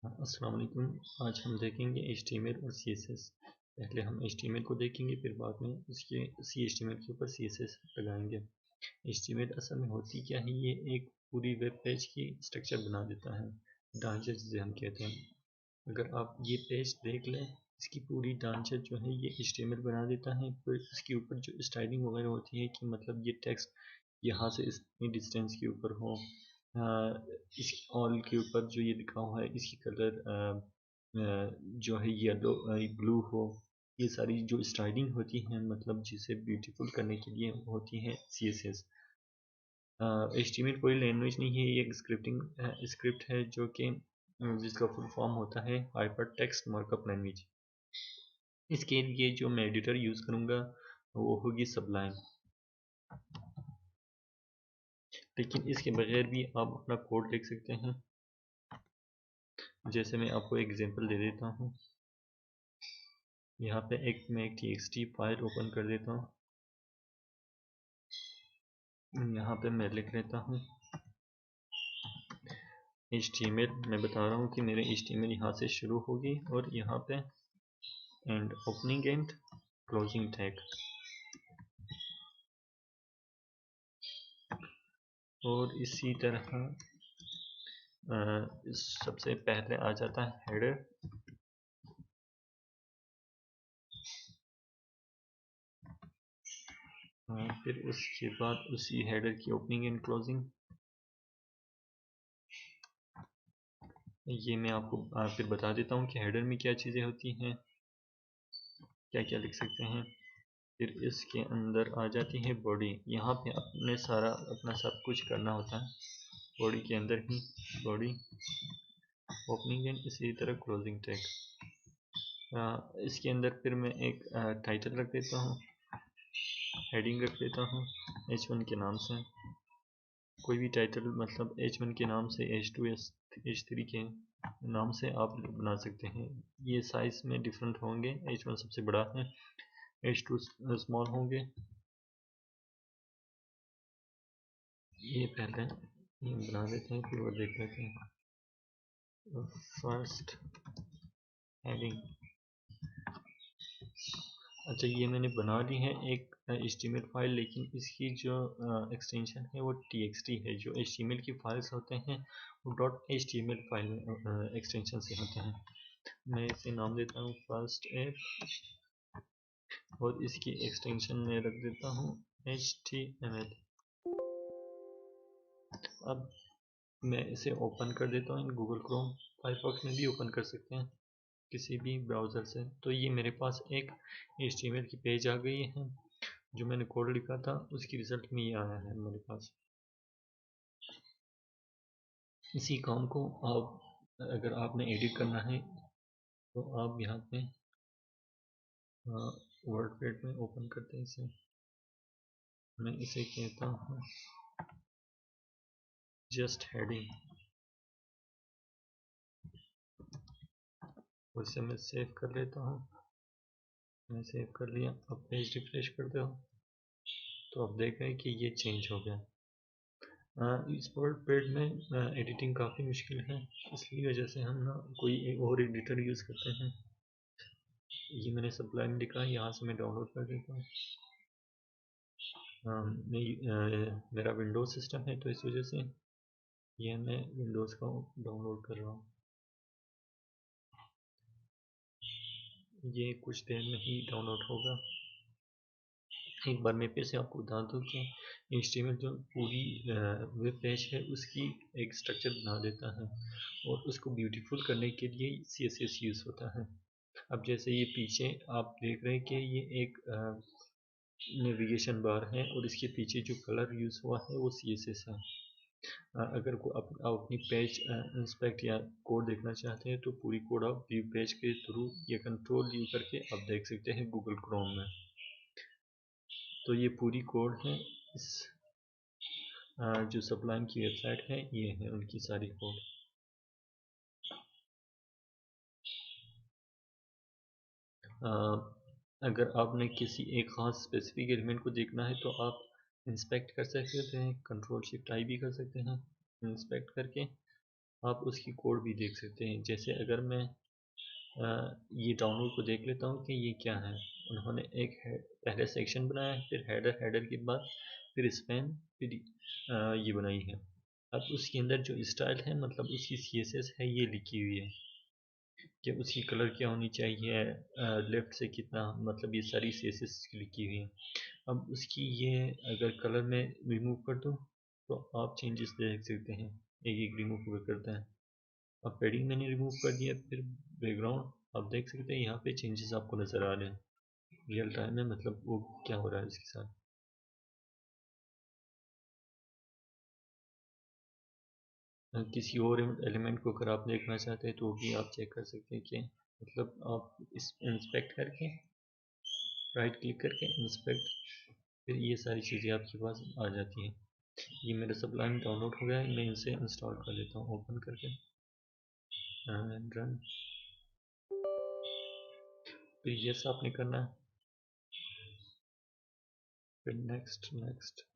अस्सलाम वालेकुम। आज हम देखेंगे HTML और CSS। पहले हम HTML को देखेंगे, फिर बाद में उसके HTML के ऊपर CSS लगाएंगे। HTML असल में होती क्या है, ये एक पूरी वेब पेज की स्ट्रक्चर बना देता है, ढांचा जिसे हम कहते हैं। अगर आप ये पेज देख लें, इसकी पूरी ढांचा जो है ये HTML बना देता है। फिर इसके ऊपर जो स्टाइलिंग वगैरह होती है कि मतलब ये टेक्स्ट यहाँ से इतनी डिस्टेंस के ऊपर हो, इस ऑल के ऊपर जो ये लिखा हुआ है इसकी कलर जो है येलो ब्लू हो। ये सारी जो स्टाइलिंग होती है मतलब जिसे ब्यूटीफुल करने के लिए होती है CSS। HTML कोई लैंग्वेज नहीं है, ये एक स्क्रिप्ट है जो कि जिसका फुल फॉर्म होता है हाइपर टेक्स्ट मार्कअप लैंग्वेज। इसके लिए जो मैं एडिटर यूज़ करूँगा वो होगी सबलाइन। लेकिन इसके बगैर भी आप अपना कोड लिख सकते हैं। जैसे मैं आपको एग्जांपल दे देता हूँ। यहाँ पे मैं एक txt फाइल ओपन कर देता हूँ। यहाँ पे मैं लिख लेता हूँ HTML। मैं बता रहा हूँ कि मेरे HTML यहाँ से शुरू होगी और यहाँ पे and opening and closing tag. और इसी तरह सबसे पहले आ जाता है हेडर। फिर उसके बाद उसी हेडर की ओपनिंग एंड क्लोजिंग। ये मैं आपको फिर बता देता हूँ कि हेडर में क्या चीज़ें होती हैं, क्या क्या लिख सकते हैं। फिर इसके अंदर आ जाती है बॉडी। यहाँ पे अपने सारा अपना सब कुछ करना होता है बॉडी के अंदर ही। बॉडी ओपनिंग एंड इसी तरह क्लोजिंग टैग। इसके अंदर फिर मैं एक टाइटल रख देता हूँ, हेडिंग रख देता हूँ H1 के नाम से। कोई भी टाइटल मतलब H1 के नाम से, H2 H3 के नाम से आप बना सकते हैं। ये साइज़ में डिफरेंट होंगे, H1 सबसे बड़ा है, H2 स्मॉल होंगे। ये पहले ये बना देते हैं फिर वो देख लेते हैं। First heading. अच्छा, ये मैंने बना ली है एक HTML फाइल, लेकिन इसकी जो एक्सटेंशन है वो TXT है। जो HTML की फाइल्स होते हैं वो .html फाइल में एक्सटेंशन से होते हैं। मैं इसे नाम देता हूँ फर्स्ट ऐप और इसकी एक्सटेंशन में रख देता हूँ HTML। अब मैं इसे ओपन कर देता हूँ इन गूगल क्रोम। फायरफॉक्स में भी ओपन कर सकते हैं किसी भी ब्राउज़र से। तो ये मेरे पास एक HTML की पेज आ गई है। जो मैंने कोड लिखा था उसकी रिज़ल्ट में ये आया है मेरे पास। इसी काम को आप अगर आपने एडिट करना है तो आप यहाँ पे वर्डपैड में ओपन करते हैं इसे। मैं इसे कहता हूँ जस्ट हेडिंग। उसे मैं सेव कर लेता हूँ। मैं सेव कर लिया। अब पेज रिफ्रेश कर दो तो आप देख रहे हैं कि ये चेंज हो गया। इस वर्डपैड में एडिटिंग काफ़ी मुश्किल है, इसलिए वजह से हम ना कोई एक और एडिटर यूज़ करते हैं। ये मैंने सप्लाइम लिखा है, यहाँ से मैं डाउनलोड कर देता हूँ। मेरा विंडोज़ सिस्टम है तो इस वजह से ये मैं विंडोज़ का डाउनलोड कर रहा हूँ। ये कुछ देर में ही डाउनलोड होगा। एक बार मैं फिर से आपको बता दूँ कि HTML जो पूरी वेब पेज है उसकी एक स्ट्रक्चर बना देता है और उसको ब्यूटीफुल करने के लिए CSS यूज़ होता है। अब जैसे ये पीछे आप देख रहे हैं कि ये एक नेविगेशन बार है और इसके पीछे जो कलर यूज़ हुआ है वो CSS है। अगर को आप अपनी पेज इंस्पेक्ट या कोड देखना चाहते हैं तो पूरी कोड आप व्यू पेज के थ्रू या कंट्रोल यू करके आप देख सकते हैं गूगल क्रोम में। तो ये पूरी कोड है इस जो सबलाइन की वेबसाइट है, ये है उनकी सारी कोड। अगर आपने किसी एक ख़ास स्पेसिफिक एलिमेंट को देखना है तो आप इंस्पेक्ट कर सकते हैं, कंट्रोल शिफ्ट आई भी कर सकते हैं इंस्पेक्ट करके। आप उसकी कोड भी देख सकते हैं। जैसे अगर मैं ये डाउनलोड को देख लेता हूँ कि ये क्या है। उन्होंने एक पहले सेक्शन बनाया है, फिर हेडर के बाद फिर स्पैन, फिर ये बनाई है। अब उसके अंदर जो स्टाइल है, मतलब उसकी CSS है, ये लिखी हुई है कि उसकी कलर क्या होनी चाहिए, लेफ्ट से कितना, मतलब ये सारी CSS लिखी हुई है। अब उसकी ये अगर कलर में रिमूव कर दूँ तो आप चेंजेस देख सकते हैं, एक एक रिमूव हुए करता है। अब पैडिंग मैंने रिमूव कर दिया, फिर बैकग्राउंड आप देख सकते हैं, यहाँ पे चेंजेस आपको नज़र आ रहे हैं रियल टाइम में, मतलब वो क्या हो रहा है इसके साथ। किसी और एलिमेंट को अगर आप देखना चाहते हैं तो वो भी आप चेक कर सकते हैं कि मतलब आप इस इंस्पेक्ट करके, राइट क्लिक करके इंस्पेक्ट, फिर ये सारी चीज़ें आपके पास आ जाती हैं। ये मेरा सबलाइम डाउनलोड हो गया है, मैं इसे इंस्टॉल कर लेता हूँ ओपन करके एंड रन। फिर यस आपने करना है, फिर नेक्स्ट नेक्स्ट।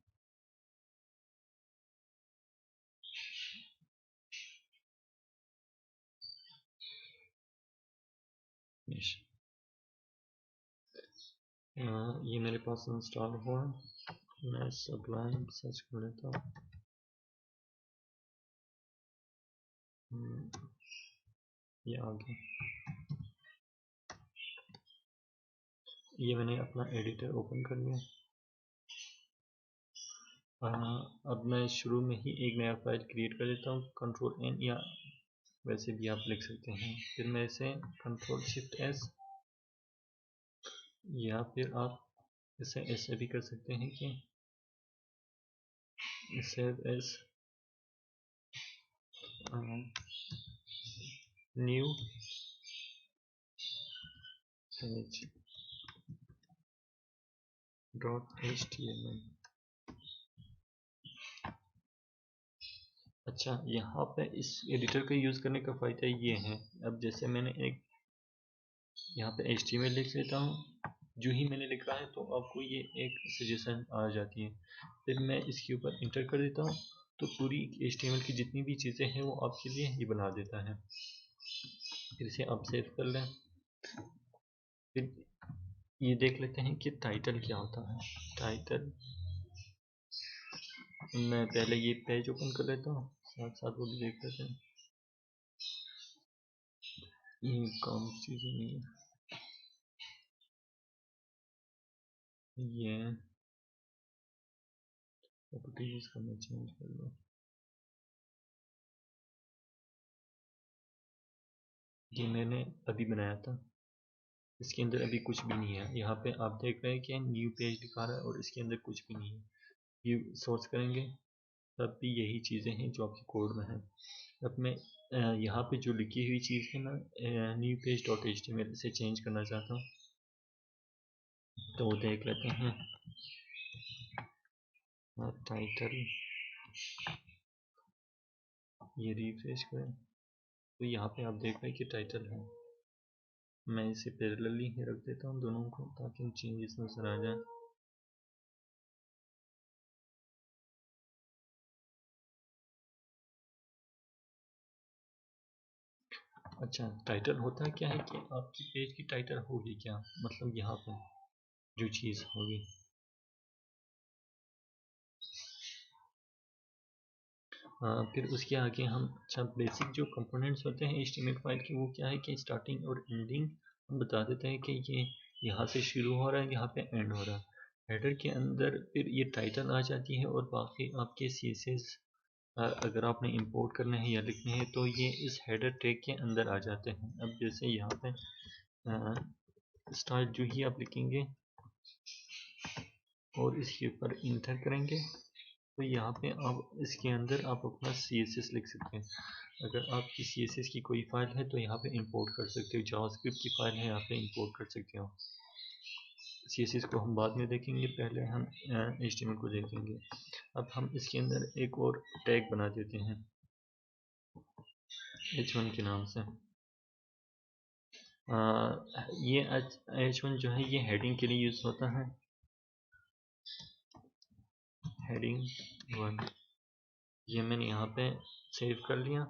ये मेरे पास इंस्टॉल हुआ है, मैं सबलाइम सर्च कर लेता हूँ। ये आ गया, ये मैंने अपना एडिटर ओपन कर लिया। अब मैं शुरू में ही एक नया फाइल क्रिएट कर देता हूँ, कंट्रोल N, या वैसे भी आप लिख सकते हैं। फिर मैं इसे कंट्रोल शिफ्ट S, या फिर आप इसे ऐसे भी कर सकते हैं कि save S new page .html। अच्छा, यहाँ पे इस एडिटर का यूज़ करने का फ़ायदा ये है, अब जैसे मैंने एक यहाँ पे HTML लिख लेता हूँ, जो ही मैंने लिखा है तो आपको ये एक सजेशन आ जाती है। फिर मैं इसके ऊपर इंटर कर देता हूँ तो पूरी HTML की जितनी भी चीज़ें हैं वो आपके लिए ये बना देता है। फिर इसे आप सेव कर लें। फिर ये देख लेते हैं कि टाइटल क्या होता है। टाइटल, मैं पहले ये पेज ओपन कर लेता हूँ, साथ साथ वो भी देख लेते हैं। ये कौन सी चीज़ें नहीं है, ये प्रॉपर्टीज का मैं चेंज कर लूँ। ये मैंने अभी बनाया था, इसके अंदर अभी कुछ भी नहीं है। यहाँ पे आप देख रहे हैं कि न्यू पेज दिखा रहा है और इसके अंदर कुछ भी नहीं है। ये सोर्स करेंगे तब भी यही चीज़ें हैं जो आपके कोड में है। अब मैं यहाँ पे जो लिखी हुई चीज़ है ना, न्यू पेज .html, इसे चेंज करना चाहता हूँ, तो वो देख लेते हैं। टाइटल, ये रिफ्रेश करें तो यहाँ पे आप देख रहे हैं कि टाइटल है। मैं इसे पैरेलली ही रख देता हूँ दोनों को, ताकि चेंजेस नजर आ जाए। अच्छा, टाइटल होता है क्या है कि आपकी पेज की टाइटल होगी क्या, मतलब यहाँ पर जो चीज़ होगी। फिर उसके आगे हम, अच्छा, बेसिक जो कंपोनेंट्स होते हैं HTML फाइल के, वो क्या है कि स्टार्टिंग और एंडिंग हम बता देते हैं कि ये यहाँ से शुरू हो रहा है, यहाँ पे एंड हो रहा है। हेडर के अंदर फिर ये टाइटल आ जाती है, और बाकी आपके CSS अगर आपने इंपोर्ट करने हैं या लिखने हैं तो ये इस हेडर टैग के अंदर आ जाते हैं। अब जैसे यहाँ पे स्टाइल जो ही आप लिखेंगे और इसके ऊपर इंटर करेंगे तो यहाँ पे आप इसके अंदर आप अपना CSS लिख सकते हैं। अगर आपकी CSS की कोई फाइल है तो यहाँ पे इंपोर्ट कर सकते हो, जावास्क्रिप्ट की फाइल है यहाँ पे इंपोर्ट कर सकते हो। CSS को हम बाद में देखेंगे, पहले हम HTML को देखेंगे। अब हम इसके अंदर एक और टैग बना देते हैं H1 के नाम से। ये H1 जो है ये हेडिंग के लिए यूज़ होता है, हेडिंग 1। ये मैंने यहाँ पे सेव कर लिया।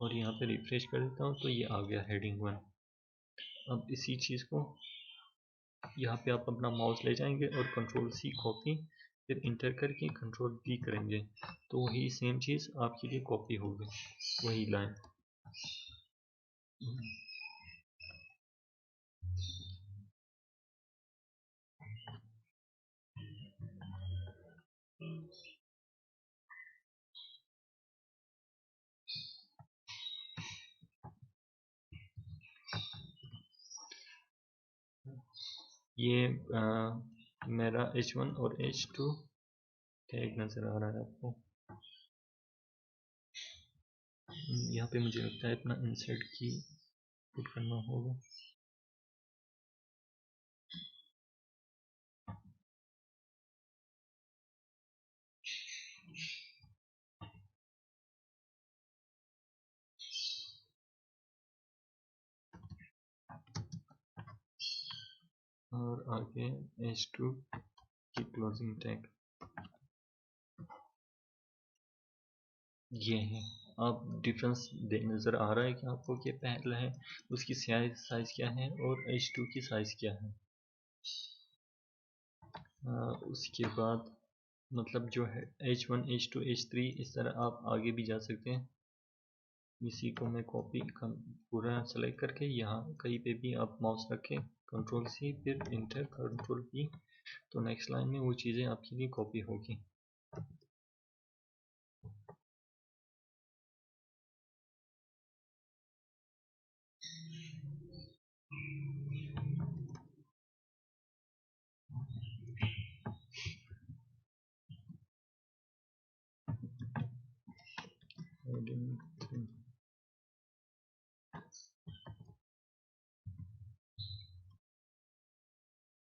और यहाँ पे रिफ्रेश कर देता हूँ तो ये आ गया हेडिंग 1। अब इसी चीज़ को यहाँ पे आप अपना माउस ले जाएंगे और कंट्रोल सी कॉपी, फिर इंटर करके कंट्रोल V करेंगे तो वही सेम चीज़ आपके लिए कॉपी होगी, वही लाइन। ये मेरा H1 और H2 टैग नज़र आ रहा है आपको। यहाँ पे मुझे लगता है अपना इंसर्ट की पुट करना होगा। और आगे H2 की क्लोजिंग टैग ये है। आप डिफरेंस नज़र आ रहा है कि आपको कि पहला है उसकी साइज़ क्या है और H2 की साइज़ क्या है। उसके बाद मतलब जो है H1 H2 H3 इस तरह आप आगे भी जा सकते हैं। इसी को मैं कॉपी पूरा सेलेक्ट करके यहाँ कहीं पे भी आप माउस रखें, कंट्रोल सी फिर इंटर कंट्रोल V, तो नेक्स्ट लाइन में वो चीज़ें आपके लिए कॉपी होगी।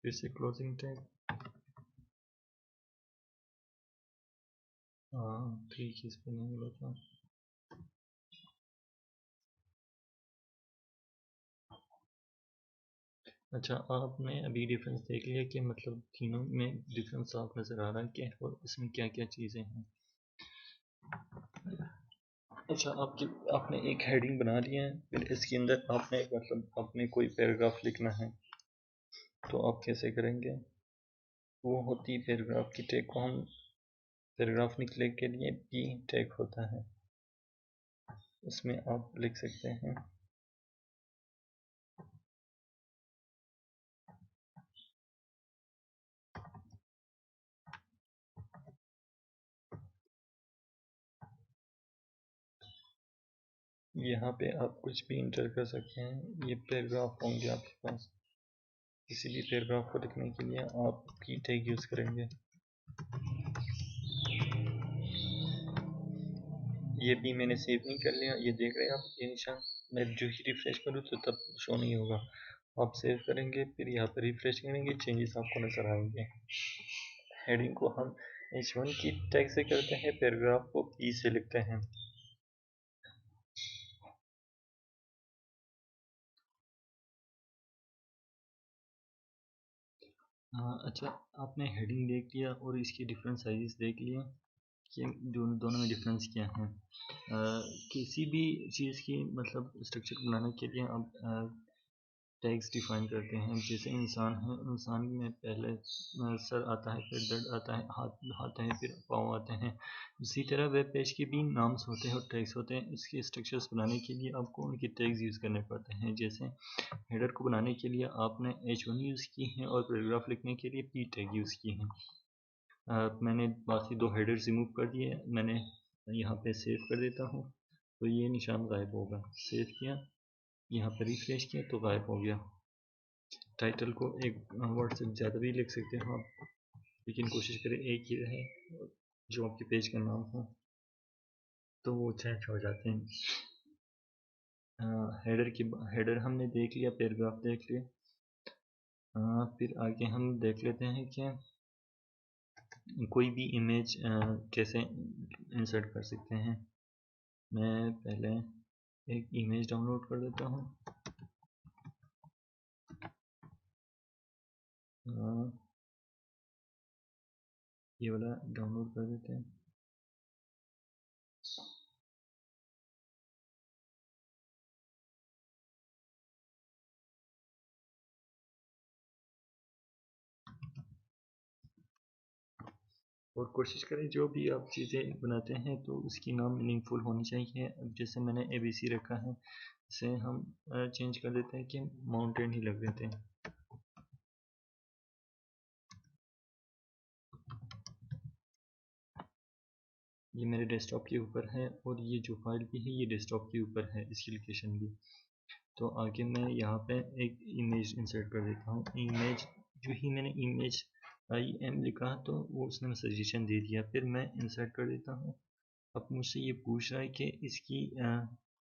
फिर से क्लोजिंग टैग, हाँ 3 चीज़ पे नहीं मिला था। अच्छा, आपने अभी डिफरेंस देख लिया कि मतलब तीनों में डिफरेंस साफ नज़र आ रहा है कि और इसमें क्या क्या चीज़ें हैं। अच्छा, आपने एक हेडिंग बना लिया है, फिर इसके अंदर आपने मतलब अपने कोई पैराग्राफ लिखना है तो आप कैसे करेंगे। वो होती पैराग्राफ की टैग को हम पैराग्राफ निकले के लिए P टैग होता है, उसमें आप लिख सकते हैं। यहाँ पे आप कुछ भी इंटर कर सकते हैं, ये पैराग्राफ होंगे आपके पास। किसी भी पैराग्राफ को लिखने के लिए आप P टैग यूज़ करेंगे। ये भी मैंने सेव नहीं कर लिया, ये देख रहे हैं आप, ये निशान मैं जो ही रिफ्रेश करूँ तो तब शो नहीं होगा। आप सेव करेंगे फिर यहाँ पर रिफ्रेश करेंगे, चेंजेस आपको नज़र आएंगे। हेडिंग को हम H1 की टैग से करते हैं, पैराग्राफ को P से लिखते हैं। हाँ अच्छा, आपने हेडिंग देख लिया और इसके डिफरेंट साइजेस देख लिए कि दोनों में डिफरेंस क्या है। किसी भी चीज़ की मतलब स्ट्रक्चर बनाने के लिए आप टैग्स डिफाइन करते हैं। जैसे इंसान है, इंसान में पहले सर आता है, फिर दर्द आता है, हाथ आते हैं, फिर पाँव आते हैं। उसी तरह वेब पेज के भी नाम्स होते हैं और टैग्स होते हैं। इसके स्ट्रक्चर्स बनाने के लिए आपको उनके टैग्स यूज़ करने पड़ते हैं। जैसे हेडर को बनाने के लिए आपने H1 यूज़ की है और पैराग्राफ लिखने के लिए P टैग यूज़ की है। मैंने बाकी दो हेडर्स रिमूव कर दिए, मैंने यहाँ पे सेव कर देता हूँ तो ये निशान गायब होगा। सेव किया, यहाँ पर रिफ्रेश किया तो गायब हो गया। टाइटल को एक वर्ड से ज़्यादा भी लिख सकते हो आप, लेकिन कोशिश करें एक ही रहे जो आपके पेज का नाम हो, तो वो चेंज हो जाते हैं। हेडर हमने देख लिया, पैराग्राफ देख लिया। फिर आगे हम देख लेते हैं कि कोई भी इमेज कैसे इंसर्ट कर सकते हैं। मैं पहले एक इमेज डाउनलोड कर देता हूँ। ये वाला डाउनलोड कर देते हैं। और कोशिश करें जो भी आप चीज़ें बनाते हैं तो उसकी नाम मीनिंगफुल होनी चाहिए। अब जैसे मैंने ABC रखा है, इसे हम चेंज कर देते हैं कि माउंटेन ही लग देते हैं। ये मेरे डेस्कटॉप के ऊपर है और ये जो फाइल भी है ये डेस्कटॉप के ऊपर है, इसकी लोकेशन भी। तो आगे मैं यहाँ पे एक इमेज इंसर्ट कर देता हूँ। इमेज जो ही मैंने इमेज IM लिखा तो वो उसने सजेशन दे दिया, फिर मैं इंसर्ट कर देता हूँ। अब मुझसे ये पूछ रहा है कि इसकी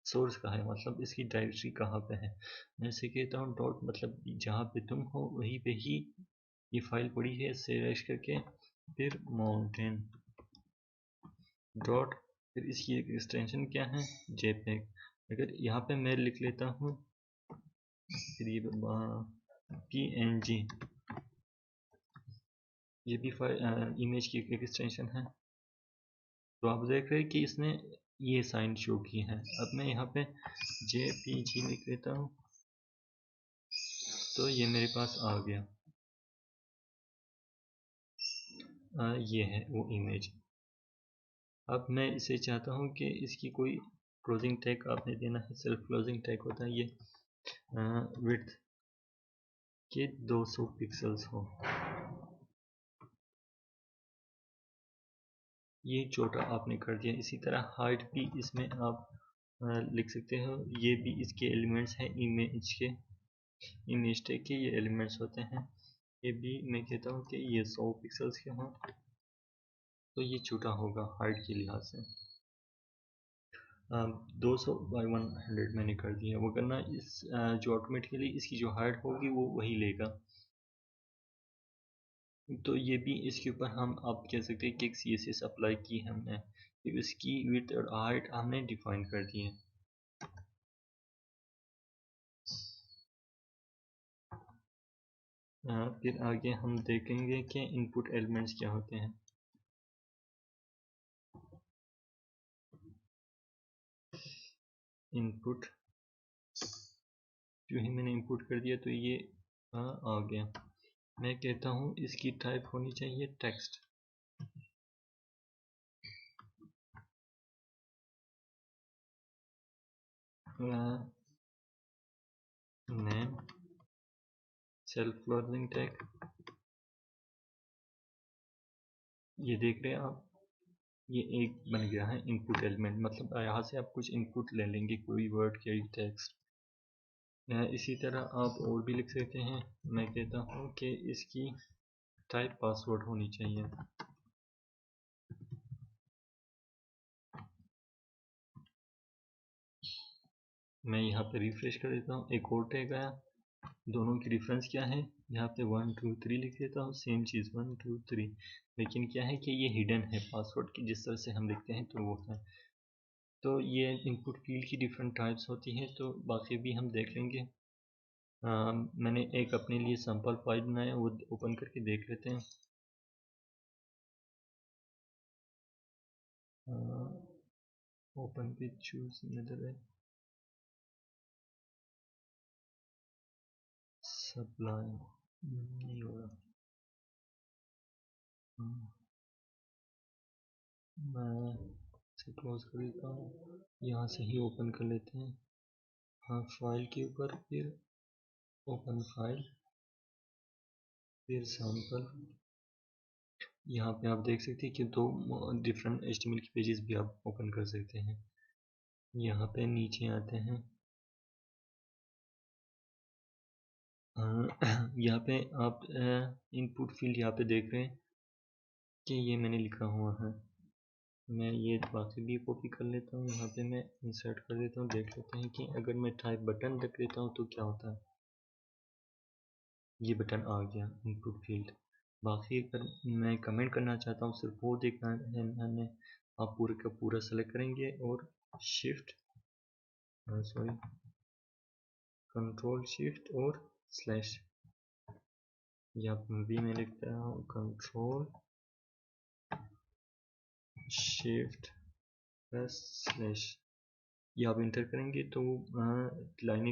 सोर्स कहाँ है, मतलब इसकी डायरेक्टरी कहाँ पे है। मैं इसे कहता हूँ डॉट, मतलब जहाँ पे तुम हो वहीं पे ही ये फाइल पड़ी है, सेलेक्ट करके फिर माउंटेन डॉट, फिर इसकी एक एक्सटेंशन क्या है, JPEG। अगर यहाँ पे मैं लिख लेता हूँ फिर ये PNG, ये भी इमेज की एक एक्सटेंशन है। तो आप देख रहे हैं कि इसने ये साइन शो की है। अब मैं यहाँ पे JPG लिख लेता हूँ तो ये मेरे पास आ गया। ये है वो इमेज। अब मैं इसे चाहता हूँ कि इसकी कोई क्लोजिंग टैग आपने देना है। सेल्फ क्लोजिंग टैग होता है ये विड्थ के 200 पिक्सल्स हो। ये छोटा आपने कर दिया। इसी तरह हाइट भी इसमें आप लिख सकते हो। ये भी इसके एलिमेंट्स हैं, इमेज टैग के ये एलिमेंट्स होते हैं। ये भी मैं कहता हूँ कि ये 100 पिक्सल्स के हों तो ये छोटा होगा हाइट के लिहाज से। 200 बाई 100 मैंने कर दिया। वो करना इस जो ऑटोमेटिकली इसकी जो हाइट होगी वो वही लेगा। तो ये भी इसके ऊपर हम आप कह सकते हैं कि एक CSS अप्लाई की हमने, फिर इसकी विड्थ और हाइट हमने डिफाइन कर दी है। फिर आगे हम देखेंगे कि इनपुट एलिमेंट्स क्या होते हैं। इनपुट जो ही मैंने इनपुट कर दिया तो ये आ गया। मैं कहता हूँ इसकी टाइप होनी चाहिए text. Name self closing tag, ये देख रहे हैं आप, ये एक बन गया है इनपुट एलिमेंट। मतलब यहाँ से आप कुछ इनपुट ले लेंगे, कोई वर्ड या टेक्स्ट। इसी तरह आप और भी लिख सकते हैं। मैं कहता हूँ कि इसकी टाइप पासवर्ड होनी चाहिए। मैं यहाँ पे रिफ्रेश कर देता हूँ, एक और टैग आया। दोनों की डिफरेंस क्या है, यहाँ पे 1 2 3 लिख देता हूँ, सेम चीज़ 1 2 3। लेकिन क्या है कि ये हिडन है पासवर्ड की, जिस तरह से हम लिखते हैं तो वो है। तो ये इनपुट फील्ड की डिफरेंट टाइप्स होती हैं, तो बाकी भी हम देख लेंगे। मैंने एक अपने लिए सैम्पल फाइल बनाया, वो ओपन करके देख लेते हैं। ओपन पे चूज नदर है सप्लाई, नहीं हो रहा। मैं इसे क्लोज कर देता हूँ, यहाँ से ही ओपन कर लेते हैं। हाँ, फाइल के ऊपर फिर ओपन फाइल, फिर सैम्पल। यहाँ पे आप देख सकते हैं कि दो डिफरेंट HTML के पेजेस भी आप ओपन कर सकते हैं। यहाँ पे नीचे आते हैं। यहाँ पे आप इनपुट फील्ड यहाँ पे देख रहे हैं कि ये मैंने लिखा हुआ है। मैं ये बाकी भी कॉपी कर लेता हूँ, यहाँ पे मैं इंसर्ट कर देता हूँ। देख लेते हैं कि अगर मैं टाइप बटन रख देता हूँ तो क्या होता है। ये बटन आ गया इनपुट फील्ड। बाकी अगर मैं कमेंट करना चाहता हूँ, सिर्फ वो देखना है मैंने, आप पूरे का पूरा सेलेक्ट करेंगे और शिफ्ट सॉरी कंट्रोल शिफ्ट और स्लैश, या भी मैं लिखता हूँ कंट्रोल शिफ्ट प्लस स्लैश। ये आप इंटर करेंगे तो लाइन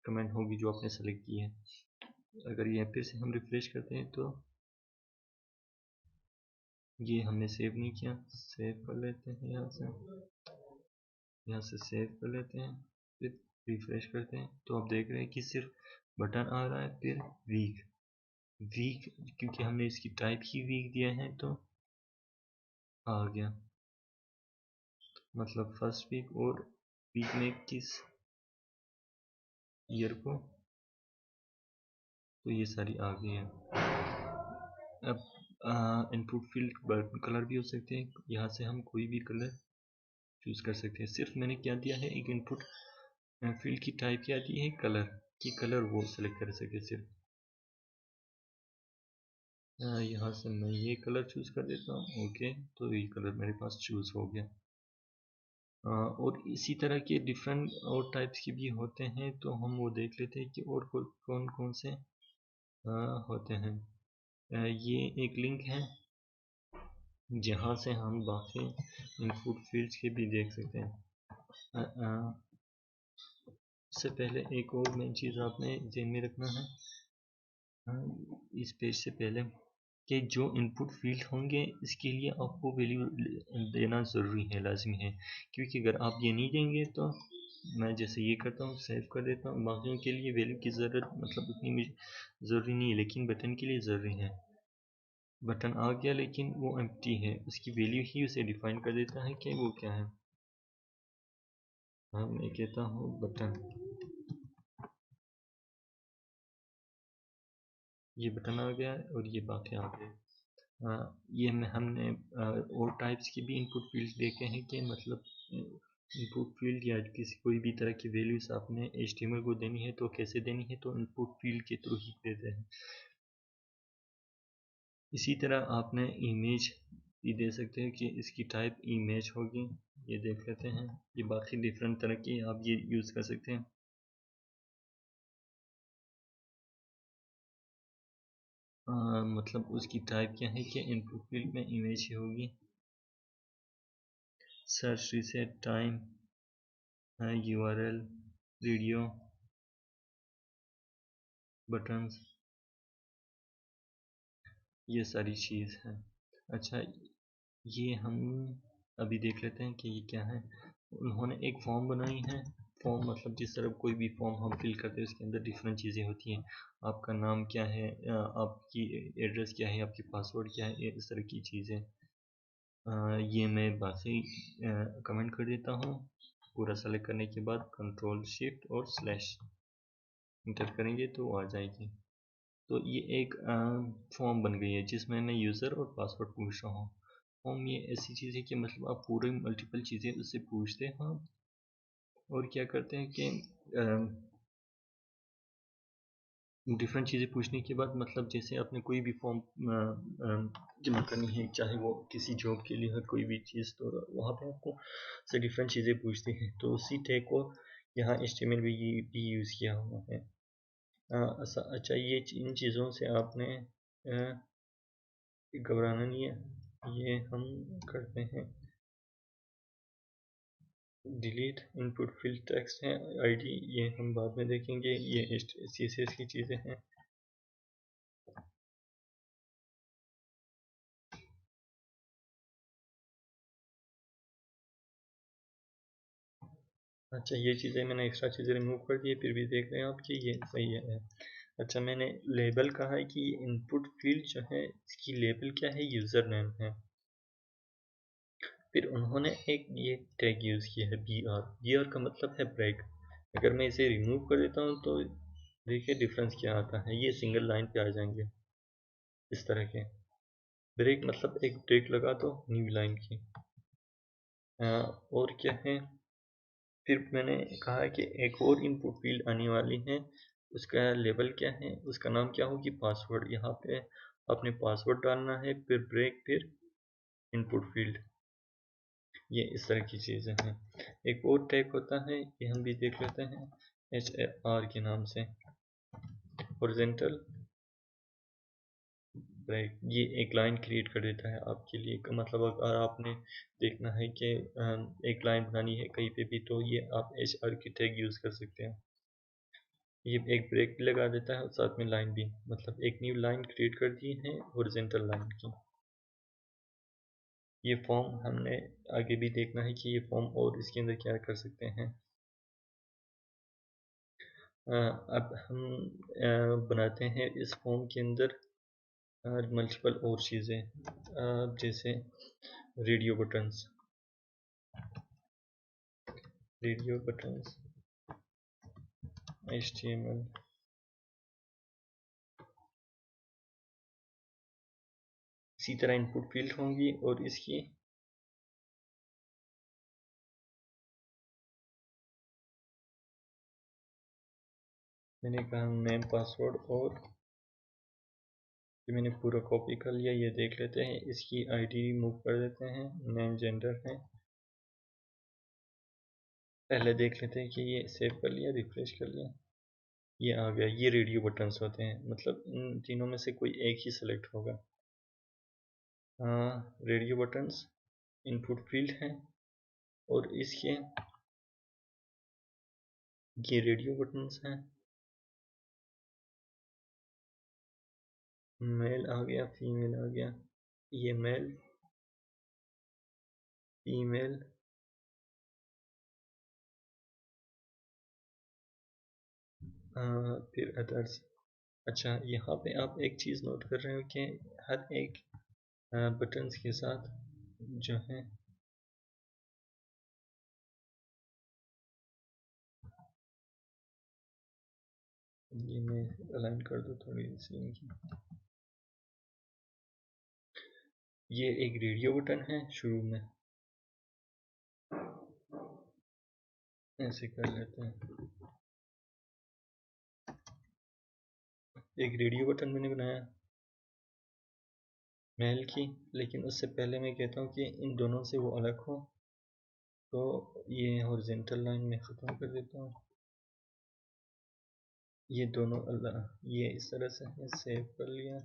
कमेंट होगी जो आपने सेलेक्ट की है। अगर ये फिर से हम रिफ्रेश करते हैं तो ये हमने सेव नहीं किया, सेव कर लेते हैं यहाँ से सेव कर लेते हैं, फिर रिफ्रेश करते हैं तो आप देख रहे हैं कि सिर्फ बटन आ रहा है, फिर वीक वीक, क्योंकि हमने इसकी टाइप ही वीक दिया है तो आ गया, मतलब फर्स्ट वीक। और वीक में किस ईयर को, तो ये सारी आ गई है। अब इनपुट फील्ड कलर भी हो सकते हैं, यहाँ से हम कोई भी कलर चूज़ कर सकते हैं। सिर्फ मैंने क्या दिया है, एक इनपुट फील्ड की टाइप क्या दी है, कलर की, कलर वो सेलेक्ट कर सके सिर्फ। यहाँ से मैं ये कलर चूज़ कर देता हूँ, ओके, तो ये कलर मेरे पास चूज़ हो गया। और इसी तरह के डिफरेंट और टाइप्स के भी होते हैं, तो हम वो देख लेते हैं कि और कौन कौन से होते हैं। ये एक लिंक है जहाँ से हम बाकी इनपुट फील्ड्स के भी देख सकते हैं। इससे पहले एक और मेन चीज़ आपने ध्यान में रखना है इस पेज से पहले, कि जो इनपुट फील्ड होंगे इसके लिए आपको वैल्यू देना ज़रूरी है, लाजमी है, क्योंकि अगर आप ये नहीं देंगे तो मैं जैसे ये करता हूँ, सेव कर देता हूँ, बाकियों के लिए वैल्यू की ज़रूरत मतलब उतनी मुझे ज़रूरी नहीं है, लेकिन बटन के लिए ज़रूरी है। बटन आ गया लेकिन वो एम्प्टी है, उसकी वैल्यू ही उसे डिफाइन कर देता है कि वो क्या है। हाँ, मैं कहता हूँ बटन, ये बटन आ गया और ये बाकी आ गए। ये में हमने और टाइप्स की भी इनपुट फील्ड्स देखे हैं कि मतलब इनपुट फील्ड या किसी कोई भी तरह की वैल्यूज आपने HTML को देनी है तो कैसे देनी है, तो इनपुट फील्ड के थ्रू ही देते हैं। इसी तरह आपने इमेज भी दे सकते हैं कि इसकी टाइप इमेज होगी, ये देख लेते हैं। ये बाकी डिफरेंट तरह की आप ये यूज़ कर सकते हैं। मतलब उसकी टाइप क्या है कि इनपुट फील्ड में इमेज ही होगी। Search, reset, time, URL, video, buttons, ये सारी चीज़ है। अच्छा, ये हम अभी देख लेते हैं कि ये क्या है। उन्होंने एक फॉर्म बनाई है। फॉर्म मतलब जिस तरह कोई भी फॉर्म हम फिल करते हैं उसके अंदर डिफरेंट चीज़ें होती हैं। आपका नाम क्या है, आपकी एड्रेस क्या है, आपकी पासवर्ड क्या है, इस तरह की चीज़ें। ये मैं बाकी कमेंट कर देता हूँ। पूरा सेलेक्ट करने के बाद कंट्रोल शिफ्ट और स्लैश इंटर करेंगे तो आ जाएगी। तो ये एक फॉर्म बन गई है जिसमें मैं यूज़र और पासवर्ड पूछ रहा हूँ। फॉर्म ये ऐसी चीज़ है कि मतलब आप पूरे मल्टीपल चीज़ें उससे पूछते हैं और क्या करते हैं कि डिफरेंट चीज़ें पूछने के बाद मतलब जैसे आपने कोई भी फॉर्म जमा करनी है, चाहे वो किसी जॉब के लिए हो कोई भी चीज़, तो वहाँ पे आपको से डिफरेंट चीज़ें पूछती हैं, तो उसी टैग को यहाँ HTML में ये भी यूज़ किया हुआ है। अच्छा, ये इन चीज़ों से आपने घबराना नहीं है, ये हम करते हैं डिलीट। इनपुट फील्ड टेक्स्ट है, आईडी ये हम बाद में देखेंगे, ये CSS की चीज़ें हैं। अच्छा, ये चीज़ें मैंने एक्स्ट्रा चीज़ें रिमूव कर दी, फिर भी देख रहे हैं आप कि ये सही है। अच्छा, मैंने लेबल कहा है कि इनपुट फील्ड जो है इसकी लेबल क्या है, यूज़र नेम है। फिर उन्होंने एक ये टैग यूज़ किया है BR का मतलब है ब्रेक। अगर मैं इसे रिमूव कर देता हूँ तो देखिए डिफरेंस क्या आता है, ये सिंगल लाइन पे आ जाएंगे इस तरह के। ब्रेक मतलब एक ब्रेक लगा दो न्यू लाइन की। और क्या है, फिर मैंने कहा कि एक और इनपुट फील्ड आने वाली है, उसका लेबल क्या है, उसका नाम क्या होगी, पासवर्ड। यहाँ पे आपने पासवर्ड डालना है, फिर ब्रेक, फिर इनपुट फील्ड। ये इस तरह की चीज़ें हैं। एक और टैग होता है, ये हम भी देख लेते हैं, HR के नाम से, हॉरिजॉन्टल ब्रेक। ये एक लाइन क्रिएट कर देता है आपके लिए, मतलब अगर आपने देखना है कि एक लाइन बनानी है कहीं पे भी, तो ये आप HR की टैग यूज़ कर सकते हैं। ये एक ब्रेक भी लगा देता है और साथ में लाइन भी, मतलब एक न्यू लाइन क्रिएट कर दी है हॉरिजॉन्टल लाइन की। ये फॉर्म हमने आगे भी देखना है कि ये फॉर्म और इसके अंदर क्या कर सकते हैं। अब हम बनाते हैं इस फॉर्म के अंदर मल्टीपल और चीज़ें, जैसे रेडियो बटन्स। HTML, इसी तरह इनपुट फील्ड होंगी और इसकी मैंने कहा नेम पासवर्ड, और ये मैंने पूरा कॉपी कर लिया। ये देख लेते हैं, इसकी आईडी रिमूव कर देते हैं, नेम जेंडर है। पहले देख लेते हैं कि ये सेव कर लिया, रिफ्रेश कर लिया, ये आ गया। ये रेडियो बटन्स होते हैं, मतलब इन तीनों में से कोई एक ही सिलेक्ट होगा। रेडियो बटन्स इनपुट फील्ड है, और इसके ये रेडियो बटन्स हैं। मेल आ गया, फीमेल आ गया, ये मेल, फीमेल, फिर अदर्स। अच्छा, यहाँ पे आप एक चीज़ नोट कर रहे हो कि हर एक बटन्स के साथ जो है ये मैं अलाइन कर दूँ थोड़ी सी इनकी। ये एक रेडियो बटन है शुरू में, ऐसे कर लेते हैं। एक रेडियो बटन मैंने बनाया मेल की, लेकिन उससे पहले मैं कहता हूँ कि इन दोनों से वो अलग हो, तो ये हॉरिजॉन्टल लाइन में ख़त्म कर देता हूँ। ये दोनों ये इस तरह से है, सेव कर लिया।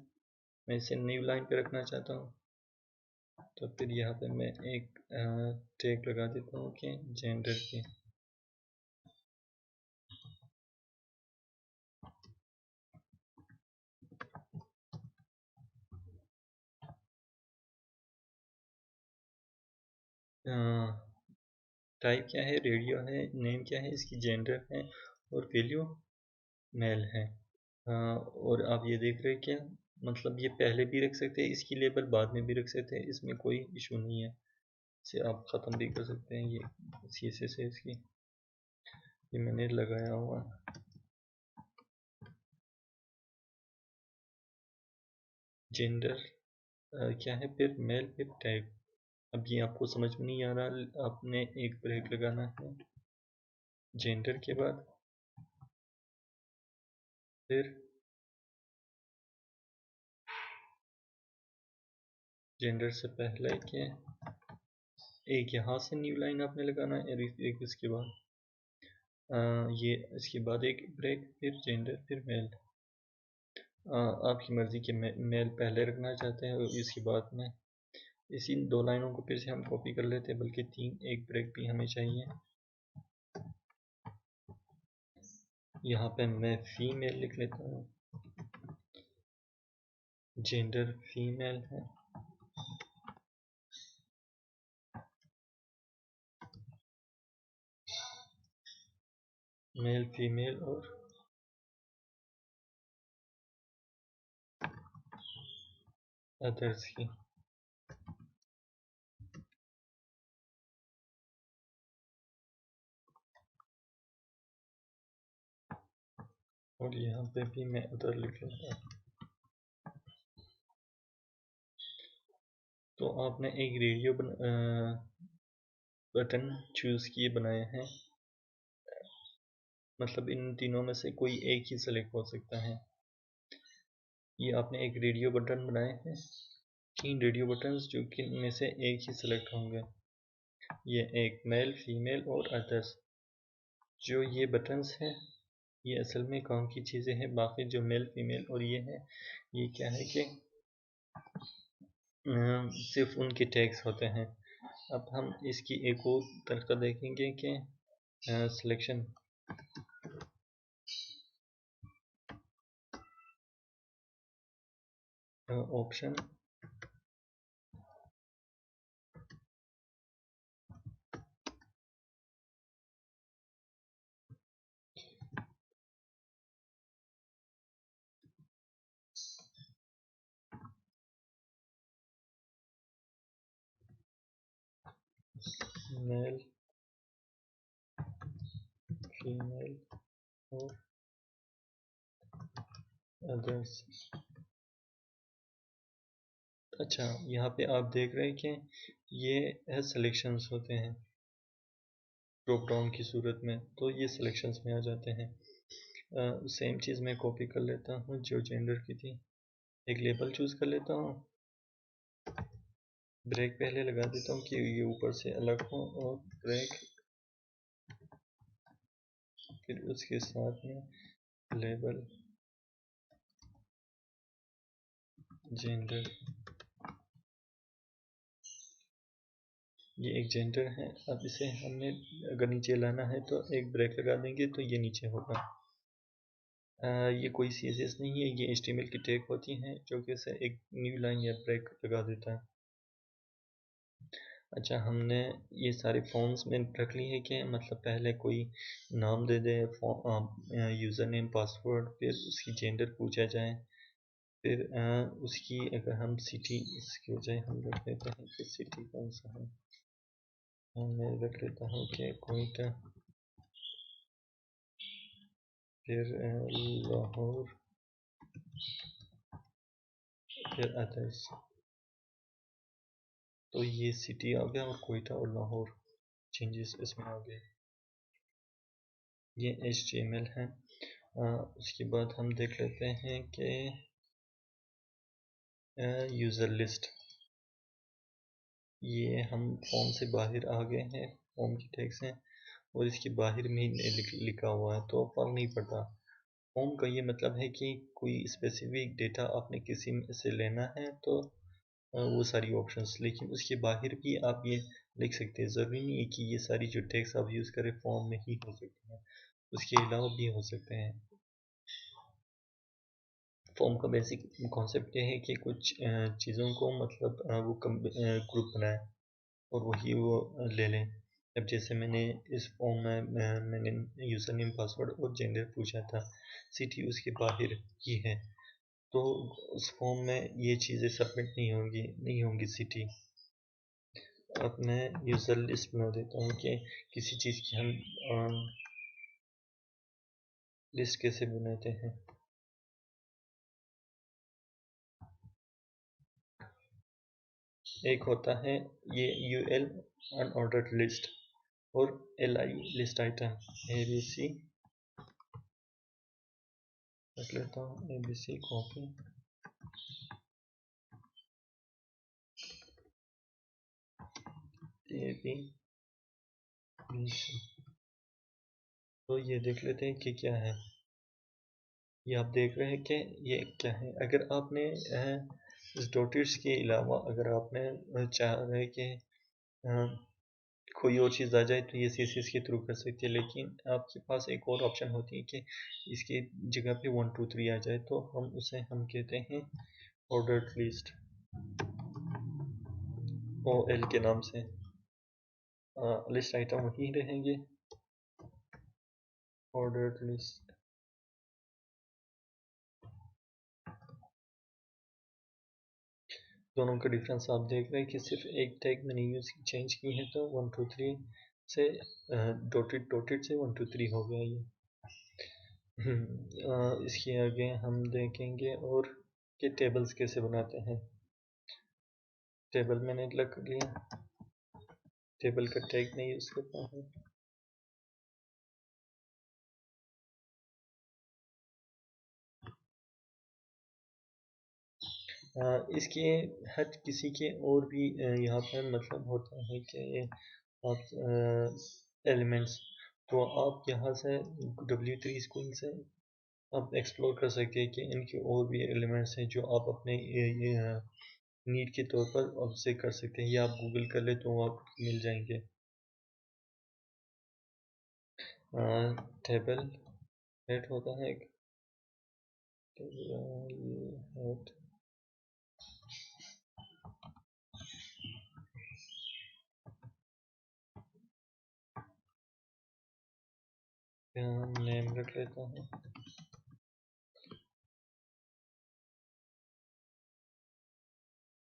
मैं इसे न्यू लाइन पे रखना चाहता हूँ, तो फिर यहाँ पे मैं एक टैग लगा देता हूँ कि जेंडर की। टाइप क्या है, रेडियो है, नेम क्या है इसकी, जेंडर है, और वैल्यू मेल है। और आप ये देख रहे हैं क्या, मतलब ये पहले भी रख सकते हैं इसकी लेबल, बाद में भी रख सकते हैं, इसमें कोई इशू नहीं है। इसे आप ख़त्म भी कर सकते हैं। ये शीशे से इसकी ये मैंने लगाया हुआ। जेंडर क्या है, फिर मेल, फिर टाइप। अब ये आपको समझ में नहीं आ रहा, आपने एक ब्रेक लगाना है जेंडर के बाद, फिर जेंडर से पहले के एक यहाँ से न्यू लाइन आपने लगाना है, एक इसके बाद ये इसके बाद एक ब्रेक, फिर जेंडर, फिर मेल। आपकी मर्ज़ी के मेल पहले रखना चाहते हैं और इसके बाद में इसी दो लाइनों को फिर से हम कॉपी कर लेते हैं, बल्कि तीन, एक ब्रेक भी हमें चाहिए। यहाँ पे मैं फीमेल लिख लेता हूँ, जेंडर फीमेल है, मेल फीमेल और अदर्स की। और यहाँ पे भी मैं अदर लिख लेता हूँ। तो आपने एक रेडियो बटन चूज़ किए बनाए हैं, मतलब इन तीनों में से कोई एक ही सेलेक्ट हो सकता है। ये आपने एक रेडियो बटन बनाए हैं, तीन रेडियो बटन्स जो कि इनमें से एक ही सिलेक्ट होंगे। ये एक मेल, फीमेल और अदर्स। जो ये बटन्स हैं ये असल में काम की चीज़ें हैं, बाकी जो मेल, फीमेल और ये है, ये क्या है कि सिर्फ उनके टैग्स होते हैं। अब हम इसकी एक और तरीका देखेंगे कि सिलेक्शन ऑप्शन मेल, फीमेल और अदर्स। अच्छा, यहाँ पे आप देख रहे हैं कि ये सिलेक्शंस होते हैं ड्रॉप डाउन की सूरत में, तो ये सिलेक्शंस में आ जाते हैं। सेम चीज़ मैं कॉपी कर लेता हूँ जो जेंडर की थी, एक लेबल चूज़ कर लेता हूँ, ब्रेक पहले लगा देता हूँ कि ये ऊपर से अलग हो, और ब्रेक, फिर उसके साथ में लेबल जेंडर। ये एक जेंडर है। अब इसे हमने अगर नीचे लाना है तो एक ब्रेक लगा देंगे तो ये नीचे होगा। ये कोई CSS नहीं है, ये HTML की टैग होती हैं जो कि इसे एक न्यू लाइन या ब्रेक लगा देता है। अच्छा, हमने ये सारे फॉर्म्स में रख ली है कि मतलब पहले कोई नाम दे दे, यूज़र नेम, पासवर्ड, फिर उसकी जेंडर पूछा जाए, फिर उसकी अगर हम सिटी, इसकी बजाय हम रख लेते हैं कि सिटी कौन सा है, मैं रख लेता हूँ कि कोयटा, फिर लाहौर, फिर अदर्स। तो ये सिटी आ गया और कोयटा और लाहौर चेंजेस इसमें आ गए। ये HTML है। उसके बाद हम देख लेते हैं कि यूज़र लिस्ट, ये हम फॉर्म से बाहर आ गए हैं, फॉर्म की टैग्स हैं और इसके बाहर में लिखा हुआ है तो फर्क नहीं पड़ता। फॉर्म का ये मतलब है कि कोई स्पेसिफिक डेटा आपने किसी में से लेना है तो वो सारी ऑप्शंस, लेकिन उसके बाहर भी आप ये लिख सकते हैं। ज़रूरी नहीं है कि ये सारी जो टैग्स आप यूज़ करें फॉर्म में ही हो सकते हैं, उसके अलावा भी हो सकते हैं। फॉर्म का बेसिक कॉन्सेप्ट ये है कि कुछ चीज़ों को मतलब वो ग्रुप बनाए और वही वो ले लें। अब जैसे मैंने इस फॉर्म में मैंने यूज़र नेम, पासवर्ड और जेंडर पूछा था, सिटी उसके बाहर ही है, तो उस फॉर्म में ये चीज़ें सबमिट नहीं होंगी सिटी। अब मैं यूज़र लिस्ट बना देता हूँ कि किसी चीज़ की हम लिस्ट कैसे बनाते हैं। एक होता है ये UL अनऑर्डर्ड लिस्ट और LI लिस्ट आइटम। ABC रख लेता हूँ, ABC कॉपी, ABC। तो ये देख लेते हैं कि क्या है। ये आप देख रहे हैं कि ये क्या है। अगर आपने इस डॉटेड्स के अलावा अगर आपने चाह रहे कि कोई और चीज़ आ जाए तो ये CSS के थ्रू कर सकते हैं, लेकिन आपके पास एक और ऑप्शन होती है कि इसकी जगह पे 1 2 3 आ जाए, तो हम कहते हैं ऑर्डर्ड लिस्ट, OL के नाम से। लिस्ट आइटम वही रहेंगे, ऑर्डर्ड लिस्ट। दोनों का डिफरेंस आप देख रहे हैं कि सिर्फ एक टैग मैंने यूज चेंज की है, तो 1 2 3 से डॉटेड से 1 2 3 हो गया ये। इसके आगे हम देखेंगे और कि टेबल्स कैसे बनाते हैं। टेबल मैंने लग लिया, टेबल का टैग नहीं यूज करता हूँ। इसके हर किसी के और भी यहाँ पर मतलब होता है कि आप एलिमेंट्स, तो आप यहाँ से W3 स्क्रीन से आप एक्सप्लोर कर सकते हैं कि इनके और भी एलिमेंट्स हैं जो आप अपने नीड के तौर पर आपसे कर सकते हैं, या आप गूगल कर ले तो आपको मिल जाएंगे। टेबल हेड होता है एक, हेड, नेम रख लेता हूँ,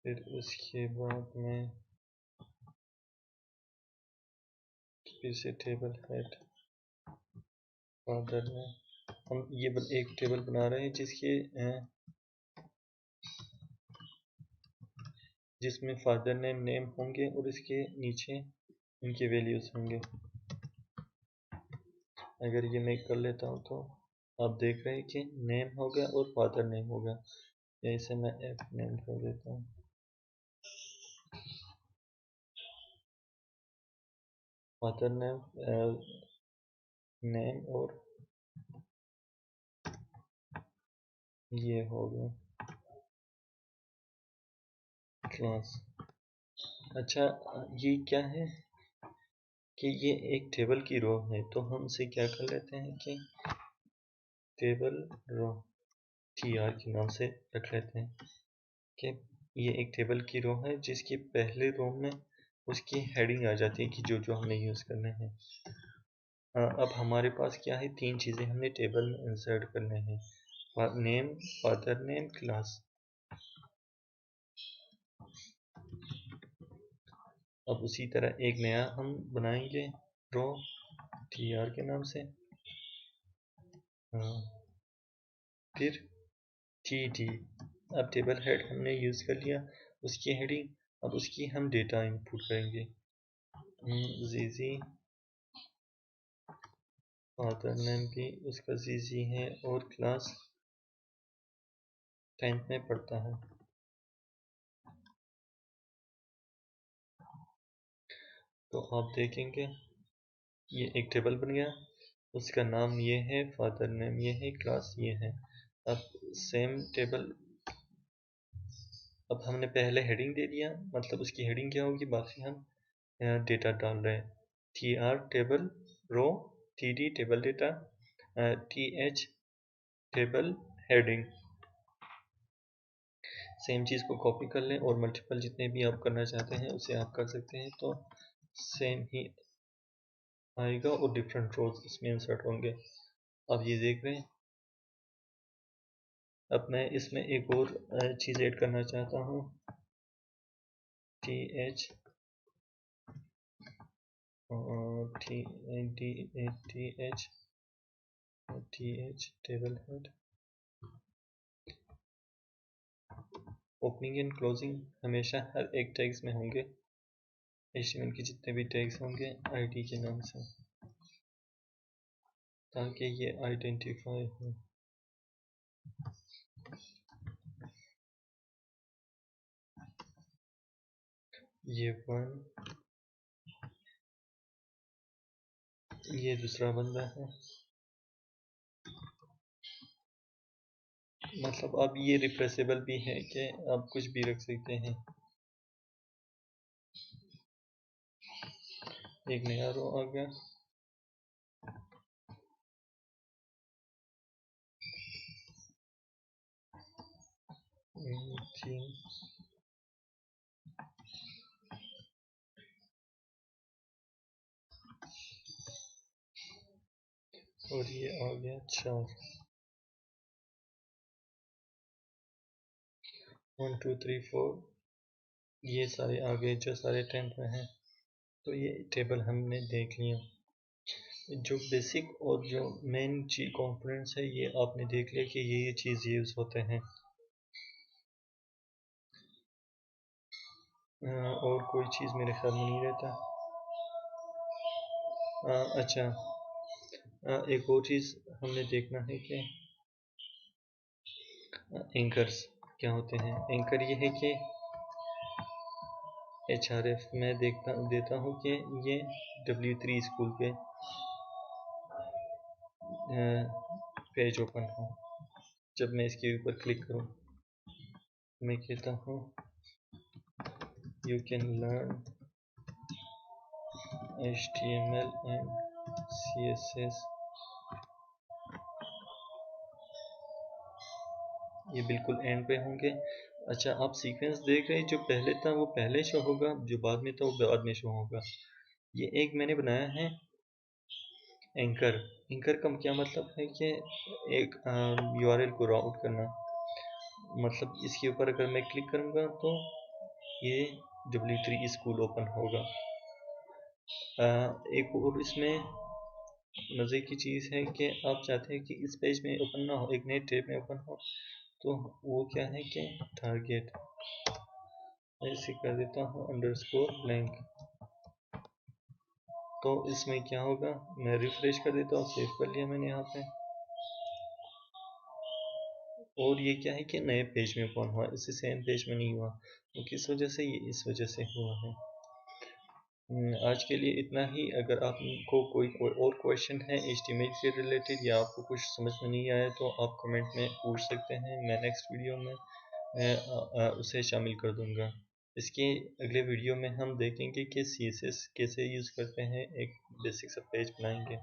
फिर उसके बाद में फिर से टेबल हेड फादर नेम, हम ये एक टेबल बना रहे हैं जिसमें फादर नेम नेम होंगे और इसके नीचे इनके वैल्यूज होंगे। अगर ये मैं कर लेता हूँ तो आप देख रहे हैं कि नेम होगा और फादर नेम होगा। इसे मैं एफ नेम कर देता हूँ। फादर नेम नेम और ये हो गया क्लास। अच्छा, ये क्या है कि ये एक टेबल की रो है, तो हम इसे क्या कर लेते हैं कि टेबल रो tr के नाम से रख लेते हैं कि ये एक टेबल की रो है जिसकी पहले रो में उसकी हेडिंग आ जाती है कि जो जो हमें यूज़ करने हैं। अब हमारे पास क्या है, तीन चीज़ें हमने टेबल में इंसर्ट करने हैं, नेम, फादर नेम, क्लास। अब उसी तरह एक नया हम बनाएंगे रो tr के नाम से, फिर टी। अब टेबल हेड हमने यूज़ कर लिया, उसकी हेडिंग, अब उसकी हम डेटा इनपुट करेंगे। जीजी फादर नेम भी उसका जीजी है और क्लास 10th में पढ़ता है। तो आप देखेंगे ये एक टेबल बन गया, उसका नाम ये है, फादर नेम ये है, क्लास ये है। अब सेम टेबल, अब हमने पहले हेडिंग दे दिया, मतलब उसकी हेडिंग क्या होगी, बाकी हम डेटा डाल रहे हैं। tr table row, td table data, th table heading. Same चीज़ को कॉपी कर लें और मल्टीपल जितने भी आप करना चाहते हैं उसे आप कर सकते हैं, तो सेम ही आएगा और डिफरेंट रोज इसमें इंसर्ट होंगे। अब ये देख रहे हैं। अब मैं इसमें एक और चीज़ ऐड करना चाहता हूँ, th table head. Opening and closing हमेशा हर एक टैग्स में होंगे, HTML के जितने भी टैग्स होंगे ID के नाम से, ताकि ये आइडेंटिफाई हो। ये वन, ये दूसरा बंदा है, मतलब अब ये रिप्लेसेबल भी है कि आप कुछ भी रख सकते हैं। एक नया रो आ गया, और ये आ गया 4। 1 2 3 4 ये सारे आ गए जो सारे 10th में हैं। तो ये टेबल हमने देख लिया। जो बेसिक और जो मेन चीज कंपोनेंट्स है ये आपने देख लिया कि ये चीज़ यूज़ होते हैं। और कोई चीज़ मेरे ख्याल में नहीं रहता। अच्छा, एक और चीज़ हमने देखना है कि एंकर्स क्या होते हैं। एंकर ये है कि HRF में देता हूँ कि ये W3 स्कूल पे पेज ओपन हो। जब मैं इसके ऊपर क्लिक करूँ मैं कहता हूँ you can learn HTML and CSS। ये बिल्कुल एंड पे होंगे। अच्छा, आप सीक्वेंस देख रहे हैं, जो पहले था वो पहले शो होगा, जो बाद में था वो बाद में शो होगा। ये एक मैंने बनाया है एंकर। एंकर का क्या मतलब है कि एक URL को राउट करना। मतलब इसके ऊपर अगर मैं क्लिक करूँगा तो ये W3 स्कूल ओपन होगा। एक और इसमें मज़े की चीज़ है कि आप चाहते हैं कि इस पेज में ओपन ना हो, एक नए टैब में ओपन हो, तो वो क्या है कि टारगेट ऐसे कर देता हूँ अंडरस्कोर ब्लैंक। तो इसमें क्या होगा, मैं रिफ्रेश कर देता हूँ, सेव कर लिया मैंने यहाँ पे, और ये क्या है कि नए पेज में ओपन हुआ, इससे सेम पेज में नहीं हुआ। तो किस वजह से, ये इस वजह से हुआ है। आज के लिए इतना ही। अगर आपको कोई और क्वेश्चन है HTML से रिलेटेड या आपको कुछ समझ में नहीं आया तो आप कमेंट में पूछ सकते हैं, मैं नेक्स्ट वीडियो में उसे शामिल कर दूंगा। इसके अगले वीडियो में हम देखेंगे कि CSS कैसे यूज़ करते हैं, एक बेसिक सा पेज बनाएंगे।